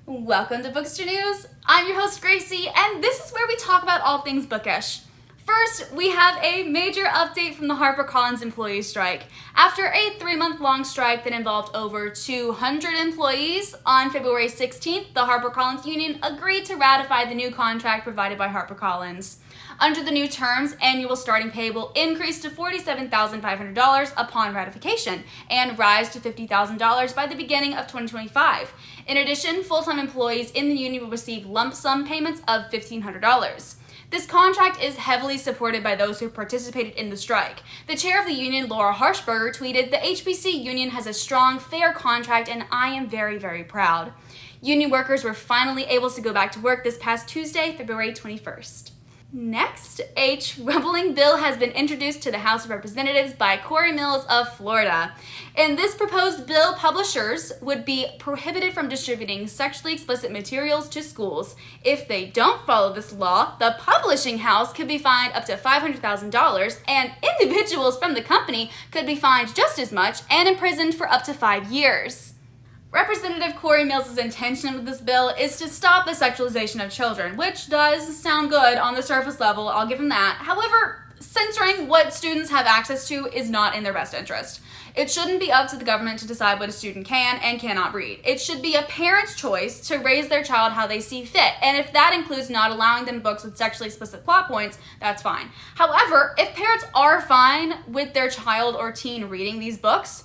Welcome to Bookstr News. I'm your host Gracie, and this is where we talk about all things bookish. First, we have a major update from the HarperCollins employee strike. After a 3-month-long strike that involved over 200 employees, on February 16th, the HarperCollins Union agreed to ratify the new contract provided by HarperCollins. Under the new terms, annual starting pay will increase to $47,500 upon ratification and rise to $50,000 by the beginning of 2025. In addition, full-time employees in the union will receive lump sum payments of $1,500. This contract is heavily supported by those who participated in the strike. The chair of the union, Laura Harshberger, tweeted, "The HBC union has a strong, fair contract, and I am very, very proud." Union workers were finally able to go back to work this past Tuesday, February 21st. Next, a troubling bill has been introduced to the House of Representatives by Corey Mills of Florida. In this proposed bill, publishers would be prohibited from distributing sexually explicit materials to schools. If they don't follow this law, the publishing house could be fined up to $500,000, and individuals from the company could be fined just as much and imprisoned for up to 5 years. Representative Corey Mills' intention with this bill is to stop the sexualization of children, which does sound good on the surface level, I'll give him that. However, censoring what students have access to is not in their best interest. It shouldn't be up to the government to decide what a student can and cannot read. It should be a parent's choice to raise their child how they see fit, and if that includes not allowing them books with sexually explicit plot points, that's fine. However, if parents are fine with their child or teen reading these books,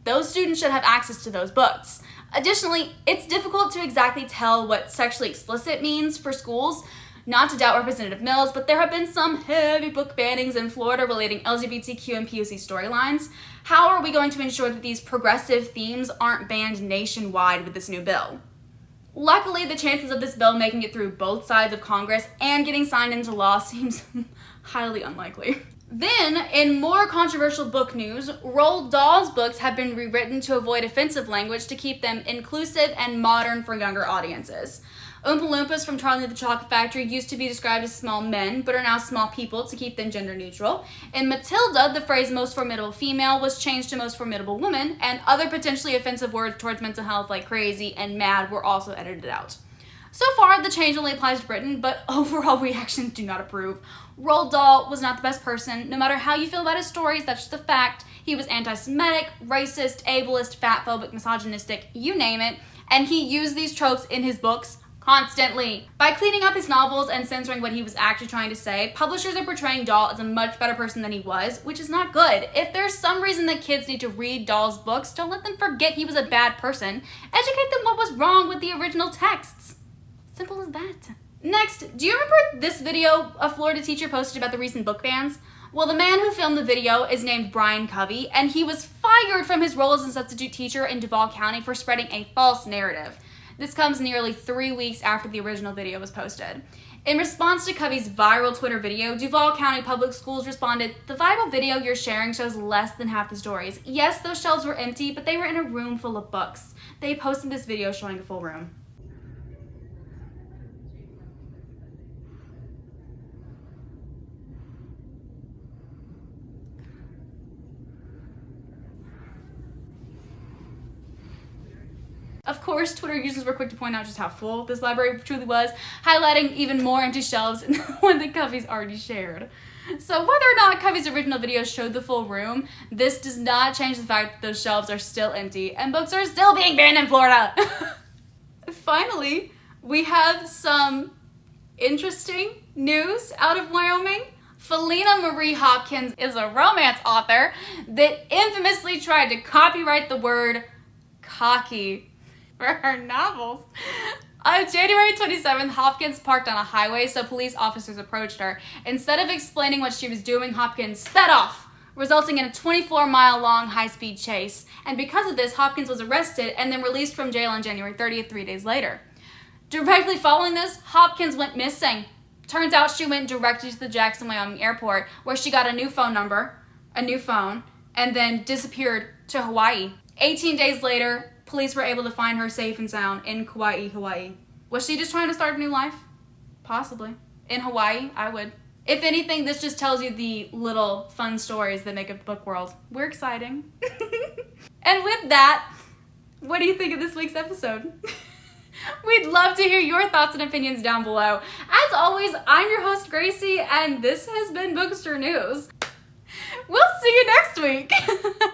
those students should have access to those books. Additionally, it's difficult to exactly tell what sexually explicit means for schools. Not to doubt Representative Mills, but there have been some heavy book bannings in Florida relating LGBTQ and POC storylines. How are we going to ensure that these progressive themes aren't banned nationwide with this new bill? Luckily, the chances of this bill making it through both sides of Congress and getting signed into law seems highly unlikely. Then, in more controversial book news, Roald Dahl's books have been rewritten to avoid offensive language to keep them inclusive and modern for younger audiences. Oompa Loompas from Charlie and the Chocolate Factory used to be described as small men, but are now small people to keep them gender neutral. In Matilda, the phrase most formidable female was changed to most formidable woman, and other potentially offensive words towards mental health like crazy and mad were also edited out. So far, the change only applies to Britain, but overall reactions do not approve. Roald Dahl was not the best person. No matter how you feel about his stories, that's just a fact. He was anti-Semitic, racist, ableist, fatphobic, misogynistic, you name it, and he used these tropes in his books constantly. By cleaning up his novels and censoring what he was actually trying to say, publishers are portraying Dahl as a much better person than he was, which is not good. If there's some reason that kids need to read Dahl's books, don't let them forget he was a bad person. Educate them what was wrong with the original texts. Simple as that. Next, do you remember this video a Florida teacher posted about the recent book bans? Well, the man who filmed the video is named Brian Covey, and he was fired from his role as a substitute teacher in Duval County for spreading a false narrative. This comes nearly 3 weeks after the original video was posted. In response to Covey's viral Twitter video, Duval County Public Schools responded, "The viral video you're sharing shows less than half the stories. Yes, those shelves were empty, but they were in a room full of books." They posted this video showing a full room. Of course, Twitter users were quick to point out just how full this library truly was, highlighting even more empty shelves than the one that Covey's already shared. So whether or not Covey's original video showed the full room, this does not change the fact that those shelves are still empty and books are still being banned in Florida. Finally, we have some interesting news out of Wyoming. Felina Marie Hopkins is a romance author that infamously tried to copyright the word cocky for her novels. On January 27th, Hopkins parked on a highway, so police officers approached her. Instead of explaining what she was doing, Hopkins sped off, resulting in a 24-mile-long high-speed chase. And because of this, Hopkins was arrested and then released from jail on January 30th, 3 days later. Directly following this, Hopkins went missing. Turns out she went directly to the Jackson, Wyoming airport, where she got a new phone number, a new phone, and then disappeared to Hawaii. 18 days later, police were able to find her safe and sound in Kauai, Hawaii. Was she just trying to start a new life? Possibly. In Hawaii, I would. If anything, this just tells you the little fun stories that make up the book world. We're exciting. And with that, what do you think of this week's episode? We'd love to hear your thoughts and opinions down below. As always, I'm your host, Gracie, and this has been Bookstr News. We'll see you next week.